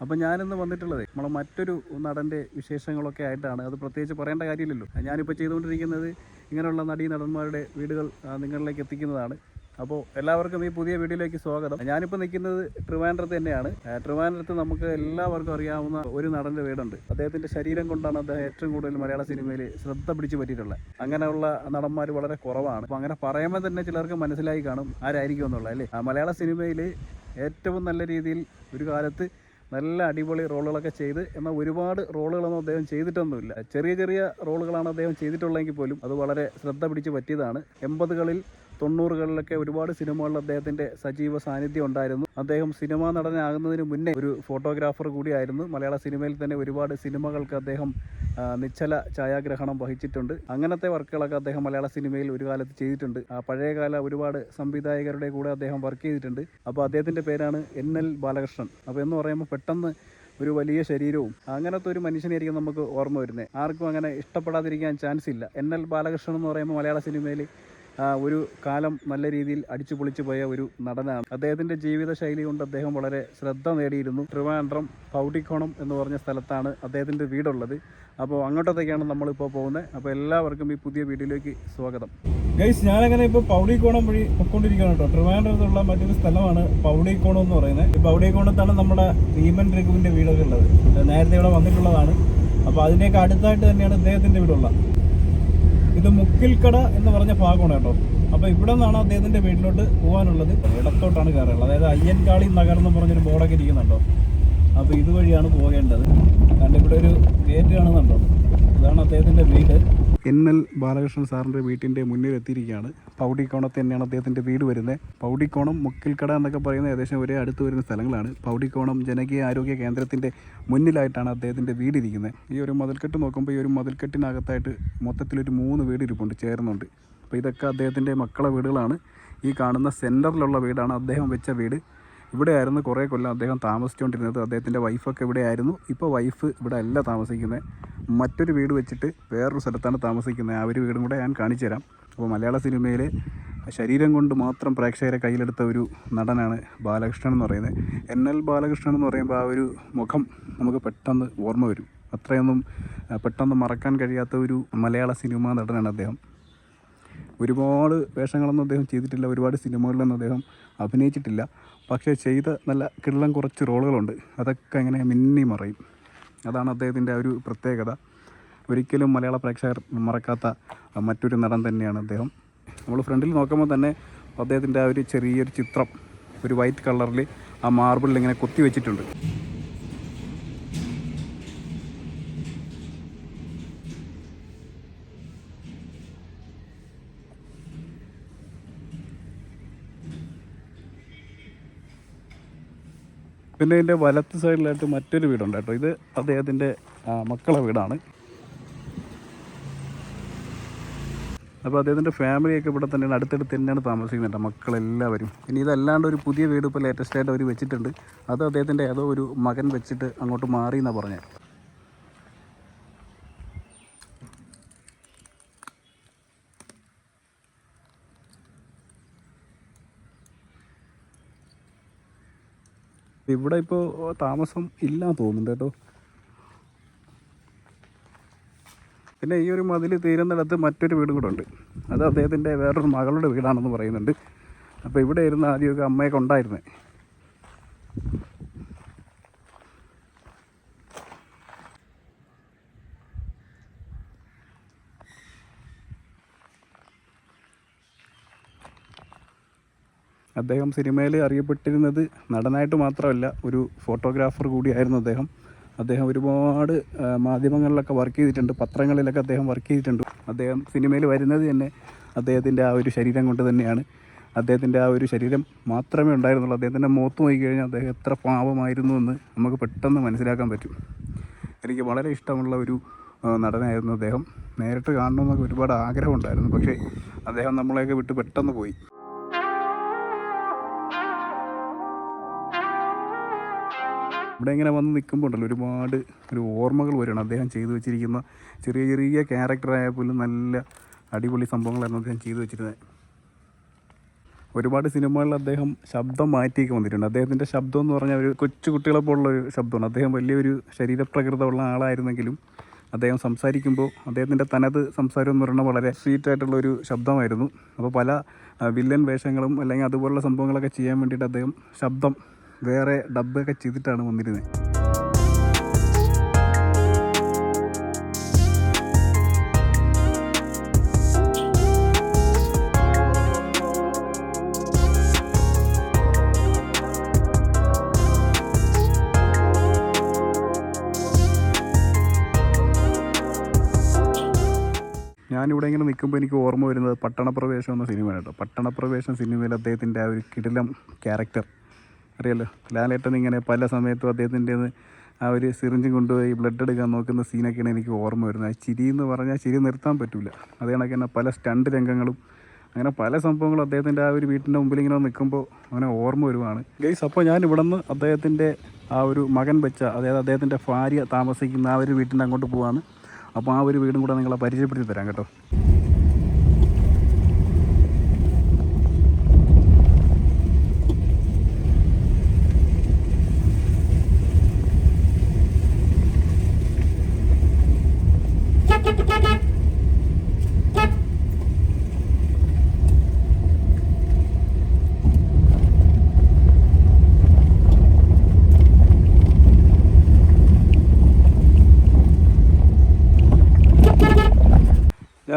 അപ്പോൾ ഞാനിന്ന് വന്നിട്ടുള്ളത് നമ്മളെ മറ്റൊരു നടൻ്റെ വിശേഷങ്ങളൊക്കെ ആയിട്ടാണ്. അത് പ്രത്യേകിച്ച് പറയേണ്ട കാര്യമില്ലല്ലോ. ഞാനിപ്പോൾ ചെയ്തുകൊണ്ടിരിക്കുന്നത് ഇങ്ങനെയുള്ള നടന്മാരുടെ വീടുകൾ നിങ്ങളിലേക്ക് എത്തിക്കുന്നതാണ്. അപ്പോൾ എല്ലാവർക്കും ഈ പുതിയ വീഡിയോയിലേക്ക് സ്വാഗതം. ഞാനിപ്പോൾ നിൽക്കുന്നത് ട്രിവാൻഡ്രത്ത് തന്നെയാണ്. ട്രിവാൻഡ്രത്ത് നമുക്ക് എല്ലാവർക്കും അറിയാവുന്ന ഒരു നടൻ്റെ വീടുണ്ട്. അദ്ദേഹത്തിൻ്റെ ശരീരം കൊണ്ടാണ് അദ്ദേഹം ഏറ്റവും കൂടുതൽ മലയാള സിനിമയിൽ ശ്രദ്ധ പിടിച്ചു പറ്റിയിട്ടുള്ളത്. അങ്ങനെയുള്ള നടന്മാർ വളരെ കുറവാണ്. അപ്പോൾ അങ്ങനെ പറയുമ്പോൾ തന്നെ ചിലർക്ക് മനസ്സിലായി കാണും ആരായിരിക്കും എന്നുള്ളത് അല്ലേ. മലയാള സിനിമയിൽ ഏറ്റവും നല്ല രീതിയിൽ ഒരു കാലത്ത് നല്ല അടിപൊളി റോളുകളൊക്കെ ചെയ്ത്, എന്നാൽ ഒരുപാട് റോളുകളൊന്നും അദ്ദേഹം ചെയ്തിട്ടൊന്നുമില്ല. ചെറിയ ചെറിയ റോളുകളാണ് അദ്ദേഹം ചെയ്തിട്ടുള്ളതെങ്കിൽ പോലും അത് വളരെ ശ്രദ്ധ പിടിച്ച് പറ്റിയതാണ്. 80കളിൽ 90കളിലൊക്കെ ഒരുപാട് സിനിമകളിൽ അദ്ദേഹത്തിൻ്റെ സജീവ സാന്നിധ്യം ഉണ്ടായിരുന്നു. അദ്ദേഹം സിനിമാ നടനാകുന്നതിന് മുന്നേ ഒരു ഫോട്ടോഗ്രാഫർ കൂടിയായിരുന്നു. മലയാള സിനിമയിൽ തന്നെ ഒരുപാട് സിനിമകൾക്ക് അദ്ദേഹം നിശ്ചല ഛായാഗ്രഹണം വഹിച്ചിട്ടുണ്ട്. അങ്ങനത്തെ വർക്കുകളൊക്കെ അദ്ദേഹം മലയാള സിനിമയിൽ ഒരു കാലത്ത് ചെയ്തിട്ടുണ്ട്. പഴയകാല ഒരുപാട് സംവിധായകരുടെ കൂടെ അദ്ദേഹം വർക്ക് ചെയ്തിട്ടുണ്ട്. അപ്പോൾ അദ്ദേഹത്തിൻ്റെ പേരാണ് NL ബാലകൃഷ്ണൻ. അപ്പോൾ എന്ന് പറയുമ്പോൾ പെട്ടെന്ന് ഒരു വലിയ ശരീരവും അങ്ങനത്തെ ഒരു മനുഷ്യനായിരിക്കും നമുക്ക് ഓർമ്മ വരുന്നത്. ആർക്കും അങ്ങനെ ഇഷ്ടപ്പെടാതിരിക്കാൻ ചാൻസ് ഇല്ല. NL ബാലകൃഷ്ണൻ എന്ന് പറയുമ്പോൾ മലയാള സിനിമയിൽ ഒരു കാലം നല്ല രീതിയിൽ അടിച്ചു പൊളിച്ചു പോയ ഒരു നടനാണ്. അദ്ദേഹത്തിൻ്റെ ജീവിത ശൈലി കൊണ്ട് അദ്ദേഹം വളരെ ശ്രദ്ധ നേടിയിരുന്നു. ട്രിവാൻഡ്രം പൗടിക്കോണം എന്ന് പറഞ്ഞ സ്ഥലത്താണ് അദ്ദേഹത്തിൻ്റെ വീടുള്ളത്. അപ്പോൾ അങ്ങോട്ടത്തേക്കാണ് നമ്മളിപ്പോൾ പോകുന്നത്. അപ്പോൾ എല്ലാവർക്കും ഈ പുതിയ വീഡിയോയിലേക്ക് സ്വാഗതം. ഗൈസ്, ഞാനങ്ങനെ ഇപ്പോൾ പൗടിക്കോണം വഴി പൊയ്ക്കൊണ്ടിരിക്കുകയാണ് കേട്ടോ. ട്രിവാൻഡ്രത്തുള്ള മറ്റൊരു സ്ഥലമാണ് പൗടിക്കോണം എന്ന് പറയുന്നത്. ഈ പൗടിക്കോണത്താണ് നമ്മുടെ ഭീമൻ രഘുവിൻ്റെ വീടൊക്കെ ഉള്ളത്. നേരത്തെ ഇവിടെ വന്നിട്ടുള്ളതാണ്. അപ്പോൾ അതിനേക്ക് അടുത്തായിട്ട് തന്നെയാണ് അദ്ദേഹത്തിൻ്റെ വീടുള്ളത്. ഇത് മുക്കിൽക്കട എന്ന് പറഞ്ഞ ഭാഗമാണ് കേട്ടോ. അപ്പോൾ ഇവിടെ നിന്നാണ് അദ്ദേഹത്തിൻ്റെ വീട്ടിലോട്ട് പോകാനുള്ളത്. ഇടത്തോട്ടാണ് കയറുള്ളത്. അതായത് അയ്യൻകാളി നഗർ എന്ന് പറഞ്ഞൊരു ബോർഡൊക്കെ ഇരിക്കുന്നുണ്ടോ. അപ്പോൾ ഇതുവഴിയാണ് പോകേണ്ടത്. കാരണം ഇവിടെ ഒരു ഗേറ്റ് കാണുന്നുണ്ടോ, ഇതാണ് അദ്ദേഹത്തിൻ്റെ വീട്. NL ബാലകൃഷ്ണൻ സാറിൻ്റെ വീട്ടിൻ്റെ മുന്നിൽ എത്തിയിരിക്കുകയാണ്. പൗടിക്കോണത്ത് തന്നെയാണ് അദ്ദേഹത്തിൻ്റെ വീട് വരുന്നത്. പൗടിക്കോണം മുക്കിൽക്കട എന്നൊക്കെ പറയുന്നത് ഏകദേശം ഒരേ അടുത്ത് വരുന്ന സ്ഥലങ്ങളാണ്. പൗടിക്കോണം ജനകീയ ആരോഗ്യ കേന്ദ്രത്തിൻ്റെ മുന്നിലായിട്ടാണ് അദ്ദേഹത്തിൻ്റെ വീടിരിക്കുന്നത്. ഈ ഒരു മതിൽക്കെട്ട് നോക്കുമ്പോൾ ഈ ഒരു മതിൽക്കെട്ടിനകത്തായിട്ട് മൊത്തത്തിലൊരു 3 വീട് ഇരിപ്പുണ്ട്, ചേർന്നുണ്ട്. അപ്പോൾ ഇതൊക്കെ അദ്ദേഹത്തിൻ്റെ മക്കളെ വീടുകളാണ്. ഈ കാണുന്ന സെൻറ്ററിലുള്ള വീടാണ് അദ്ദേഹം വെച്ച വീട്. ഇവിടെയായിരുന്നു കുറേ കൊല്ലം അദ്ദേഹം താമസിച്ചുകൊണ്ടിരുന്നത്. അദ്ദേഹത്തിൻ്റെ വൈഫൊക്കെ ഇവിടെയായിരുന്നു. ഇപ്പോൾ വൈഫ് ഇവിടെ അല്ല താമസിക്കുന്നത്, മറ്റൊരു വീട് വെച്ചിട്ട് വേറൊരു സ്ഥലത്താണ് താമസിക്കുന്നത്. ആ ഒരു വീടും കൂടെ ഞാൻ കാണിച്ചു തരാം. അപ്പോൾ മലയാള സിനിമയിലെ ശരീരം കൊണ്ട് മാത്രം പ്രേക്ഷകരെ കയ്യിലെടുത്ത ഒരു നടനാണ് ബാലകൃഷ്ണൻ എന്ന് പറയുന്നത്. NL ബാലകൃഷ്ണൻ എന്ന് പറയുമ്പോൾ ആ ഒരു മുഖം നമുക്ക് പെട്ടെന്ന് ഓർമ്മ വരും. അത്രയൊന്നും പെട്ടെന്ന് മറക്കാൻ കഴിയാത്ത ഒരു മലയാള സിനിമാ നടനാണ് അദ്ദേഹം. ഒരുപാട് വേഷങ്ങളൊന്നും അദ്ദേഹം ചെയ്തിട്ടില്ല, ഒരുപാട് സിനിമകളിലൊന്നും അദ്ദേഹം അഭിനയിച്ചിട്ടില്ല. പക്ഷേ ചെയ്ത നല്ല കിള്ളം കുറച്ച് റോളുകളുണ്ട്. അതൊക്കെ അങ്ങനെ മിന്നി മറയും. അതാണ് അദ്ദേഹത്തിൻ്റെ ആ ഒരു പ്രത്യേകത. ഒരിക്കലും മലയാള പ്രേക്ഷകർ മറക്കാത്ത മറ്റൊരു നടൻ തന്നെയാണ് അദ്ദേഹം. നമ്മൾ ഫ്രണ്ടിൽ നോക്കുമ്പോൾ തന്നെ അദ്ദേഹത്തിൻ്റെ ആ ഒരു ചെറിയൊരു ചിത്രം ഒരു വൈറ്റ് കളറിൽ ആ മാർബിളിൽ ഇങ്ങനെ കൊത്തി വെച്ചിട്ടുണ്ട്. പിന്നെ ഇതിൻ്റെ വലത്ത് സൈഡിലായിട്ട് മറ്റൊരു വീടുണ്ട് കേട്ടോ. ഇത് അദ്ദേഹത്തിൻ്റെ മക്കളെ വീടാണ്. അപ്പോൾ അദ്ദേഹത്തിൻ്റെ ഫാമിലിയൊക്കെ ഇവിടെ തന്നെയാണ്, അടുത്തടുത്ത് തന്നെയാണ് താമസിക്കുന്നുണ്ട് മക്കളെല്ലാവരും. ഇനി ഇതല്ലാണ്ട് ഒരു പുതിയ വീട് ഇപ്പോൾ ലേറ്റസ്റ്റായിട്ട് അവർ വെച്ചിട്ടുണ്ട്. അത് അദ്ദേഹത്തിൻ്റെ ഏതോ ഒരു മകൻ വെച്ചിട്ട് അങ്ങോട്ട് മാറി എന്നാണ് പറഞ്ഞത്. ഇവിടെ ഇപ്പോൾ താമസം ഇല്ലാന്ന് തോന്നുന്നുണ്ട് കേട്ടോ. പിന്നെ ഈ ഒരു മതിൽ തീരുന്നിടത്ത് മറ്റൊരു വീടും കൂടെ ഉണ്ട്. അത് അദ്ദേഹത്തിൻ്റെ വേറൊരു മകളുടെ വീടാണെന്ന് പറയുന്നുണ്ട്. അപ്പോൾ ഇവിടെ ഇരുന്ന് ആദ്യമൊക്കെ അമ്മയൊക്കെ ഉണ്ടായിരുന്നത്. അദ്ദേഹം സിനിമയിൽ അറിയപ്പെട്ടിരുന്നത് നടനായിട്ട് മാത്രമല്ല, ഒരു ഫോട്ടോഗ്രാഫർ കൂടിയായിരുന്നു അദ്ദേഹം. അദ്ദേഹം ഒരുപാട് മാധ്യമങ്ങളിലൊക്കെ വർക്ക് ചെയ്തിട്ടുണ്ട്, പത്രങ്ങളിലൊക്കെ അദ്ദേഹം വർക്ക് ചെയ്തിട്ടുണ്ട്. അദ്ദേഹം സിനിമയിൽ വരുന്നത് തന്നെ അദ്ദേഹത്തിൻ്റെ ആ ഒരു ശരീരം കൊണ്ട് തന്നെയാണ്. അദ്ദേഹത്തിൻ്റെ ആ ഒരു ശരീരം മാത്രമേ ഉണ്ടായിരുന്നുള്ളൂ. അദ്ദേഹത്തിൻ്റെ മുഖത്ത് നോക്കിക്കഴിഞ്ഞാൽ അദ്ദേഹം എത്ര പാവമായിരുന്നു എന്ന് നമുക്ക് പെട്ടെന്ന് മനസ്സിലാക്കാൻ പറ്റും. എനിക്ക് വളരെ ഇഷ്ടമുള്ള ഒരു നടനായിരുന്നു അദ്ദേഹം. നേരിട്ട് കാണണമെന്നൊക്കെ ഒരുപാട് ആഗ്രഹമുണ്ടായിരുന്നു. പക്ഷേ അദ്ദേഹം നമ്മളെയൊക്കെ വിട്ട് പെട്ടെന്ന് പോയി. ഇവിടെ ഇങ്ങനെ വന്ന് നിൽക്കുമ്പോൾ ഉണ്ടല്ലോ ഒരുപാട് ഒരു ഓർമ്മകൾ വരികയാണ്. അദ്ദേഹം ചെയ്തു വെച്ചിരിക്കുന്ന ചെറിയ ചെറിയ ക്യാരക്ടറായ പോലും നല്ല അടിപൊളി സംഭവങ്ങളായിരുന്നു അദ്ദേഹം ചെയ്തു വെച്ചിരുന്നത്. ഒരുപാട് സിനിമകളിൽ അദ്ദേഹം ശബ്ദം മാറ്റിയൊക്കെ വന്നിട്ടുണ്ട്. അദ്ദേഹത്തിൻ്റെ ശബ്ദം എന്ന് പറഞ്ഞാൽ ഒരു കൊച്ചു കുട്ടികളെ പോലുള്ളൊരു ശബ്ദമാണ്. അദ്ദേഹം വലിയൊരു ശരീരപ്രകൃതമുള്ള ആളായിരുന്നെങ്കിലും അദ്ദേഹം സംസാരിക്കുമ്പോൾ അദ്ദേഹത്തിൻ്റെ തനത് സംസാരം എന്ന് പറയുന്നത് വളരെ സ്വീറ്റായിട്ടുള്ളൊരു ശബ്ദമായിരുന്നു. അപ്പോൾ പല വില്ലൻ വേഷങ്ങളും അല്ലെങ്കിൽ അതുപോലുള്ള സംഭവങ്ങളൊക്കെ ചെയ്യാൻ വേണ്ടിയിട്ട് അദ്ദേഹം ശബ്ദം വേറെ ഡബ്ബൊക്കെ ചെയ്തിട്ടാണ് വന്നിരുന്നത്. ഞാനിവിടെ ഇങ്ങനെ നിൽക്കുമ്പോൾ എനിക്ക് ഓർമ്മ വരുന്നത് പട്ടണപ്രവേശം എന്ന സിനിമയാണ് കേട്ടോ. പട്ടണപ്രവേശം സിനിമയിൽ അദ്ദേഹത്തിൻ്റെ ആ ഒരു കിടിലം ക്യാരക്ടർ അറിയാലോ. ലാലേട്ടൻ ഇങ്ങനെ പല സമയത്തും അദ്ദേഹത്തിൻ്റെ ആ ഒരു സിറിഞ്ചും കൊണ്ടുപോയി ബ്ലഡ് എടുക്കാൻ നോക്കുന്ന സീനൊക്കെയാണ് എനിക്ക് ഓർമ്മ വരുന്നത്. ആ ചിരി എന്ന് പറഞ്ഞാൽ ചിരി നിർത്താൻ പറ്റില്ല. അതേ കണക്ക് തന്നെ പല സ്റ്റണ്ട് രംഗങ്ങളും അങ്ങനെ പല സംഭവങ്ങളും അദ്ദേഹത്തിൻ്റെ ആ ഒരു വീട്ടിൻ്റെ മുമ്പിൽ ഇങ്ങനെ നിൽക്കുമ്പോൾ അങ്ങനെ ഓർമ്മ വരുവാണ് ഗൈസ്. അപ്പോൾ ഞാൻ ഇവിടെ നിന്ന് അദ്ദേഹത്തിൻ്റെ ആ ഒരു മകൻ വെച്ച, അതായത് അദ്ദേഹത്തിൻ്റെ ഭാര്യ താമസിക്കുന്ന ആ ഒരു വീട്ടിൻ്റെ അങ്ങോട്ട് പോവാണ്. അപ്പോൾ ആ ഒരു വീടും കൂടെ നിങ്ങളെ പരിചയപ്പെടുത്തി തരാം കേട്ടോ.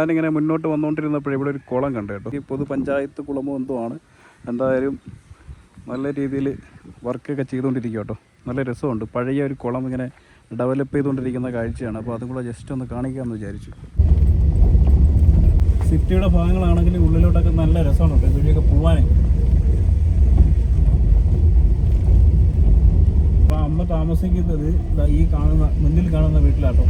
ഞാനിങ്ങനെ മുന്നോട്ട് വന്നുകൊണ്ടിരുന്നപ്പോൾ ഇവിടെ ഒരു കുളം കണ്ടു കേട്ടോ. ഈ പൊതുപഞ്ചായത്ത് കുളമോ എന്തോ ആണ്. എന്തായാലും നല്ല രീതിയിൽ വർക്കൊക്കെ ചെയ്തുകൊണ്ടിരിക്കുക കേട്ടോ. നല്ല രസമുണ്ട്. പഴയ ഒരു കുളം ഇങ്ങനെ ഡെവലപ്പ് ചെയ്തുകൊണ്ടിരിക്കുന്ന കാഴ്ചയാണ്. അപ്പോൾ അതും കൂടെ ജസ്റ്റ് ഒന്ന് കാണിക്കാമെന്ന് വിചാരിച്ചു. സിറ്റിയുടെ ഭാഗങ്ങളാണെങ്കിൽ ഉള്ളിലോട്ടൊക്കെ നല്ല രസമാണ് കേട്ടോ ഇതിലൊക്കെ പോവാൻ. അപ്പോൾ അമ്മ താമസിക്കുന്നത് ഈ കാണുന്ന മുന്നിൽ കാണുന്ന വീട്ടിലാട്ടോ.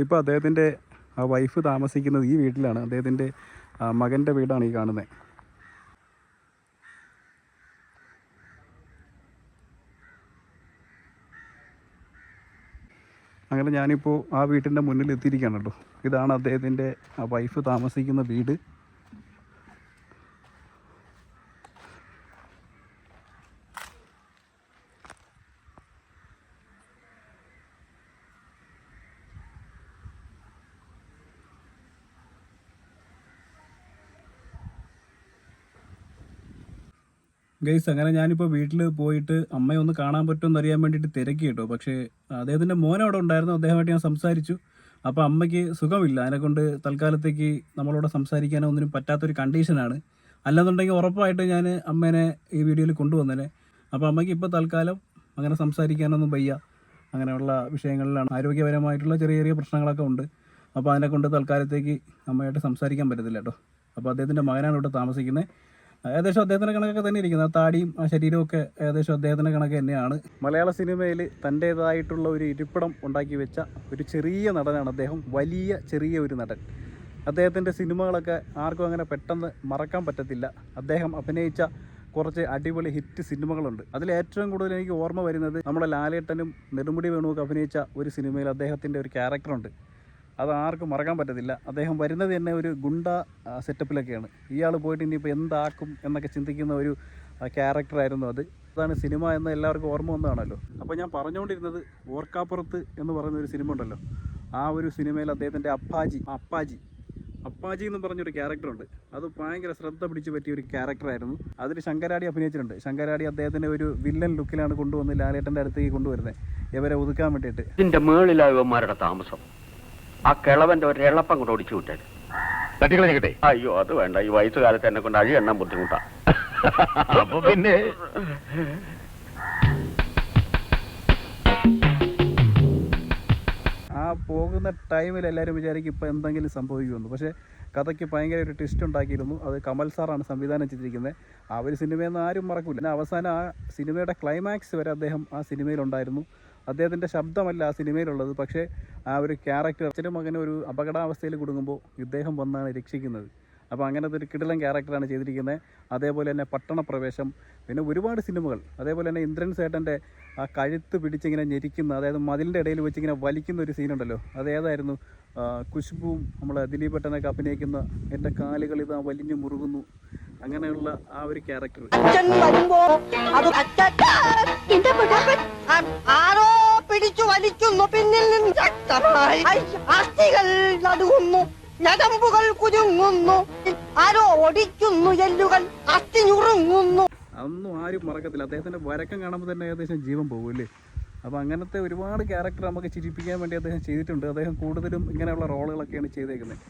ഇപ്പോൾ അദ്ദേഹത്തിൻ്റെ ആ വൈഫ് താമസിക്കുന്നത് ഈ വീട്ടിലാണ്. അദ്ദേഹത്തിൻ്റെ മകൻ്റെ വീടാണ് ഈ കാണുന്നത്. അങ്ങനെ ഞാനിപ്പോൾ ആ വീട്ടിൻ്റെ മുന്നിൽ എത്തിയിരിക്കുകയാണ് കേട്ടോ. ഇതാണ് അദ്ദേഹത്തിൻ്റെ ആ വൈഫ് താമസിക്കുന്ന വീട്. ഗൈസ്, അങ്ങനെ ഞാനിപ്പോൾ വീട്ടിൽ പോയിട്ട് അമ്മയെ ഒന്ന് കാണാൻ പറ്റുമെന്ന് അറിയാൻ വേണ്ടിയിട്ട് തിരക്കി കേട്ടോ. പക്ഷേ അദ്ദേഹത്തിൻ്റെ മോൻ അവിടെ ഉണ്ടായിരുന്നു. അദ്ദേഹമായിട്ട് ഞാൻ സംസാരിച്ചു. അപ്പോൾ അമ്മയ്ക്ക് സുഖമില്ല. അതിനെക്കൊണ്ട് തൽക്കാലത്തേക്ക് നമ്മളോട് സംസാരിക്കാനോ ഒന്നിനും പറ്റാത്തൊരു കണ്ടീഷനാണ്. അല്ലെന്നുണ്ടെങ്കിൽ ഉറപ്പായിട്ട് ഞാൻ അമ്മേനെ ഈ വീഡിയോയിൽ കൊണ്ടുവന്നേനെ. അപ്പോൾ അമ്മയ്ക്ക് ഇപ്പോൾ തൽക്കാലം അങ്ങനെ സംസാരിക്കാനൊന്നും വയ്യ. അങ്ങനെയുള്ള വിഷയങ്ങളിലാണ്, ആരോഗ്യപരമായിട്ടുള്ള ചെറിയ ചെറിയ പ്രശ്നങ്ങളൊക്കെ ഉണ്ട്. അപ്പോൾ അതിനെക്കൊണ്ട് തൽക്കാലത്തേക്ക് അമ്മയായിട്ട് സംസാരിക്കാൻ പറ്റത്തില്ല കേട്ടോ. അപ്പോൾ അദ്ദേഹത്തിൻ്റെ മകനാണ് ഇവിടെ താമസിക്കുന്നത്. ഏകദേശം അദ്ദേഹത്തിൻ്റെ കണക്കൊക്കെ തന്നെ ഇരിക്കുന്നത്. ആ താടിയും ആ ശരീരമൊക്കെ ഏകദേശം അദ്ദേഹത്തിൻ്റെ കണക്ക് തന്നെയാണ്. മലയാള സിനിമയിൽ തൻ്റേതായിട്ടുള്ള ഒരു ഇരിപ്പിടം ഉണ്ടാക്കി വെച്ച ഒരു ചെറിയ നടനാണ് അദ്ദേഹം. വലിയ ചെറിയ ഒരു നടൻ. അദ്ദേഹത്തിൻ്റെ സിനിമകളൊക്കെ ആർക്കും അങ്ങനെ പെട്ടെന്ന് മറക്കാൻ പറ്റത്തില്ല. അദ്ദേഹം അഭിനയിച്ച കുറച്ച് അടിപൊളി ഹിറ്റ് സിനിമകളുണ്ട്. അതിൽ ഏറ്റവും കൂടുതൽ എനിക്ക് ഓർമ്മ വരുന്നത് നമ്മുടെ ലാലേട്ടനും നെടുമുടി വേണുവൊക്കെ അഭിനയിച്ച ഒരു സിനിമയിൽ അദ്ദേഹത്തിൻ്റെ ഒരു ക്യാരക്ടറുണ്ട്. അത് ആർക്കും മറക്കാൻ പറ്റത്തില്ല. അദ്ദേഹം വരുന്നത് തന്നെ ഒരു ഗുണ്ട സെറ്റപ്പിലൊക്കെയാണ്. ഇയാൾ പോയിട്ട് ഇനിയിപ്പോൾ എന്താക്കും എന്നൊക്കെ ചിന്തിക്കുന്ന ഒരു ക്യാരക്ടറായിരുന്നു അത്. അതാണ് സിനിമ എന്ന് എല്ലാവർക്കും ഓർമ്മ വന്നതാണല്ലോ. അപ്പോൾ ഞാൻ പറഞ്ഞുകൊണ്ടിരുന്നത് ഓർക്കാപ്പുറത്ത് എന്ന് പറയുന്ന ഒരു സിനിമ ഉണ്ടല്ലോ. ആ ഒരു സിനിമയിൽ അദ്ദേഹത്തിൻ്റെ അപ്പാജി എന്ന് പറഞ്ഞൊരു ക്യാരക്ടറുണ്ട്. അത് ഭയങ്കര ശ്രദ്ധ പിടിച്ച് പറ്റിയ ഒരു ക്യാരക്ടറായിരുന്നു. അതിൽ ശങ്കരാടി അഭിനയിച്ചിട്ടുണ്ട്. ശങ്കരാടി അദ്ദേഹത്തിൻ്റെ ഒരു വില്ലൻ ലുക്കിലാണ് കൊണ്ടുവന്ന് ലാലേട്ടൻ്റെ അടുത്തേക്ക് കൊണ്ടുവരുന്നത്, ഇവരെ ഒതുക്കാൻ വേണ്ടിയിട്ട്. ഇതിൻ്റെ മേളിലായവന്മാരുടെ താമസം. ആ കിളവന്റെ ഒരു എളപ്പം കൊണ്ട് ഓടിച്ചു വിട്ടേര്. തട്ടിക്കളഞ്ഞിട്ടെ. അയ്യോ അത് വേണ്ട, ഈ വയസ്സുകാലത്ത് എന്നെ കൊണ്ട് അഴി എണ്ണാൻ ബുദ്ധിമുട്ടാ. അപ്പൊ പിന്നെ ആ പോകുന്ന ടൈമിൽ എല്ലാവരും വിചാരിക്കും ഇപ്പോൾ എന്തെങ്കിലും സംഭവിക്കുമെന്ന്. പക്ഷേ കഥയ്ക്ക് ഭയങ്കര ഒരു ട്വിസ്റ്റ് ഉണ്ടാക്കിയിരുന്നു. അത് കമൽ സാറാണ് സംവിധാനം ചെയ്തിരിക്കുന്നത്. ആ ഒരു സിനിമയെന്ന് ആരും മറക്കില്ല. പിന്നെ അവസാനം ആ സിനിമയുടെ ക്ലൈമാക്സ് വരെ അദ്ദേഹം ആ സിനിമയിലുണ്ടായിരുന്നു. അദ്ദേഹത്തിൻ്റെ ശബ്ദമല്ല ആ സിനിമയിലുള്ളത്, പക്ഷേ ആ ഒരു ക്യാരക്ടർ അച്ഛനും മകനും ഒരു അപകടാവസ്ഥയിൽ കുടുങ്ങുമ്പോൾ ഇദ്ദേഹം വന്നാണ് രക്ഷിക്കുന്നത്. അപ്പോൾ അങ്ങനത്തെ ഒരു കിടിലൻ ക്യാരക്ടറാണ് ചെയ്തിരിക്കുന്നത്. അതേപോലെ തന്നെ പട്ടണപ്രവേശം, പിന്നെ ഒരുപാട് സിനിമകൾ. അതേപോലെ തന്നെ ഇന്ദ്രൻ സേട്ടൻ്റെ ആ കഴുത്ത് പിടിച്ചിങ്ങനെ ഞെരിക്കുന്ന, അതായത് മതിലിൻ്റെ ഇടയിൽ വെച്ചിങ്ങനെ വലിക്കുന്ന ഒരു സീനുണ്ടല്ലോ, അതേതായിരുന്നു? ഖുശ്ബുവും നമ്മളെ ദിലീപ് ഏട്ടനൊക്കെ അഭിനയിക്കുന്ന എൻ്റെ കാലുകൾ ഇതാ വലിഞ്ഞു മുറുകുന്നു, അങ്ങനെയുള്ള ആ ഒരു ക്യാരക്ടർ. ആരോ പിടിച്ചു വലിക്കുന്നു, പിന്നിൽ നിന്ന് ശക്തമായി അസ്ഥികൾ നടുങ്ങുന്നു, ഞരമ്പുകൾ കുരുങ്ങുന്നു, ആരോ ഒടിക്കുന്നു, എല്ലുകൾ അസ്ഥി ഞുറുങ്ങുന്നു. അതൊന്നും ആരും മറക്കത്തില്ല. അദ്ദേഹത്തിൻ്റെ വരക്കം കാണുമ്പോൾ തന്നെ ഏകദേശം ജീവൻ പോകുമല്ലേ. അപ്പോൾ അങ്ങനത്തെ ഒരുപാട് ക്യാരക്ടർ നമുക്ക് ചിരിപ്പിക്കാൻ വേണ്ടി അദ്ദേഹം ചെയ്തിട്ടുണ്ട്. അദ്ദേഹം കൂടുതലും ഇങ്ങനെയുള്ള റോളുകളൊക്കെയാണ് ചെയ്തേക്കുന്നത്.